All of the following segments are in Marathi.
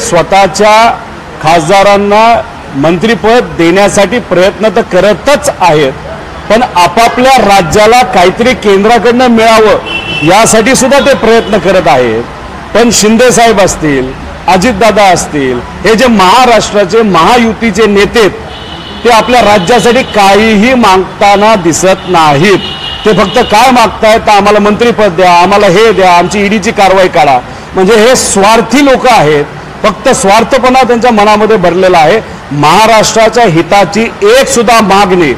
स्वतःच्या खासदारांना मंत्रिपद देण्यासाठी प्रयत्न तर करतच आहेत, पण आपापल्या राज्याला काहीतरी केंद्राकडनं मिळावं यासाठी सुद्धा ते प्रयत्न करत आहेत। पण शिंदे साहेब असतील, अजितदादा असतील, हे जे महाराष्ट्राचे महायुतीचे नेते ते आपल्या राज्यासाठी काहीही मागताना दिसत नाहीत। ते फक्त काय मागतायत तर आम्हाला मंत्रिपद द्या, आम्हाला हे द्या, आमची ईडीची कारवाई काढा। म्हणजे हे स्वार्थी लोक आहेत, फक्त स्वार्थपणा त्यांच्या मनामध्ये भरलेला आहे। महाराष्ट्राच्या हिताची एक सुद्धा मागणी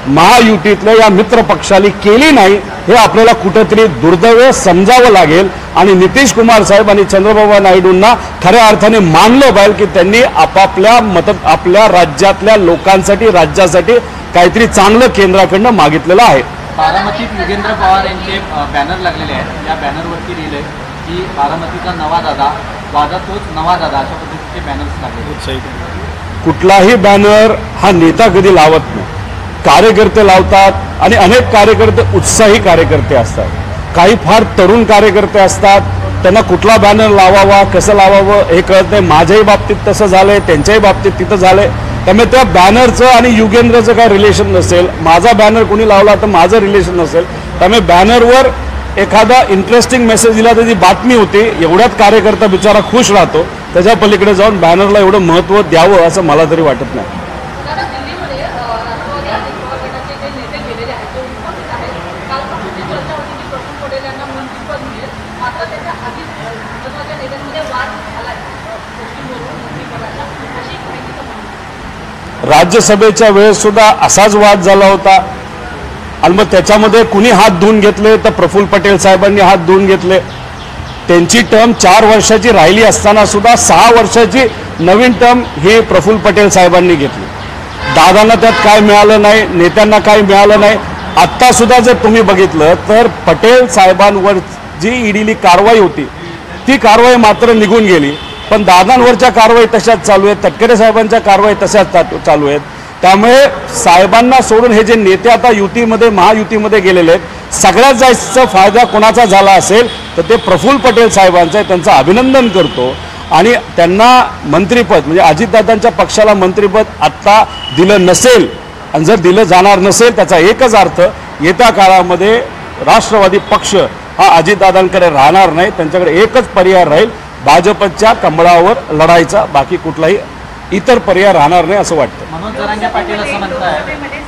महायुतीतल्या या मित्र पक्षांनी केली नाही, हे आपल्याला कुठेतरी दुर्दैव समजावं लागेल। आणि नितीश कुमार साहेब आणि चंद्रबाबू नायडूंना खऱ्या अर्थाने मानलं पाहिजे की त्यांनी आपल्या राज्यातल्या लोकांसाठी, राज्यासाठी काहीतरी चांगलं केंद्राकडनं मागितलेलं आहे। बारामतीत योगेंद्र पवार यांचे बॅनर लागलेले आहेत, या बॅनरवरती लिहिलंय की बारामतीचा नवा दादा, वादा तोच नवा दादा, अशा पद्धतीचे बॅनर्स लागले। कुठलाही बॅनर हा नेता कधी लावत नाही, कार्यकर्ते लावतात आणि अनेक कार्यकर्ते उत्साही कार्यकर्ते असतात। काही फार तरुण कार्यकर्ते असतात, त्यांना कुठला बॅनर लावावा, कसं लावावं हे कळत नाही। माझ्याही बाबतीत तसं झालंय, त्यांच्याही बाबतीत तिथं झालंय। त्यामुळे त्या बॅनरचं आणि युगेंद्रचं काय रिलेशन नसेल, माझा बॅनर कोणी लावला तर माझं रिलेशन नसेल। त्यामुळे बॅनरवर एखादा इंटरेस्टिंग मेसेज दिला त्याची बातमी होती, एवढ्यात कार्यकर्ता बिचारा खुश राहतो। त्याच्या पलीकडे जाऊन बॅनरला एवढं महत्त्व द्यावं असं मला तरी वाटत नाही। राज्यसभेच्या वेळेस सुद्धा असाच वाद झाला होता आणि मग त्याच्यामध्ये कुणी हात धुवून घेतले तर प्रफुल्ल पटेल साहेबांनी हात धुवून घेतले। त्यांची टर्म 4 वर्षाची राहिली असताना सुद्धा 6 वर्षाची नवीन टर्म ही प्रफुल्ल पटेल साहेबांनी घेतली। दादांना त्यात काय मिळालं नाही, नेत्यांना काय मिळालं नाही। आत्ता सुद्धा जर तुम्ही बघितलं तर पटेल साहेबांवर जी ईडीली कारवाई होती ती कारवाई मात्र निघून गेली, पण दादांवरच्या कारवाई तशाच चालू आहेत, तटकरे साहेबांच्या कारवाई तशाच चालू आहेत। त्यामुळे साहेबांना सोडून हे जे नेते आता युतीमध्ये, महायुतीमध्ये गेलेले आहेत, सगळ्यात जास्त फायदा कोणाचा झाला असेल तर ते प्रफुल्ल पटेल साहेबांचं आहे। त्यांचं अभिनंदन करतो आणि त्यांना मंत्रिपद म्हणजे अजितदादांच्या पक्षाला मंत्रिपद आत्ता दिलं नसेल आणि जर दिलं जाणार नसेल त्याचा एकच अर्थ, येत्या काळामध्ये राष्ट्रवादी पक्ष हा अजितदादांकडे राहणार नाही। त्यांच्याकडे एकच पर्याय राहील, भाजपच्या कमळावर लढायचा, बाकी कुठलाही इतर पर्याय राहणार नाही असं वाटतं। मनोज जरांगे पाटील असं म्हणतात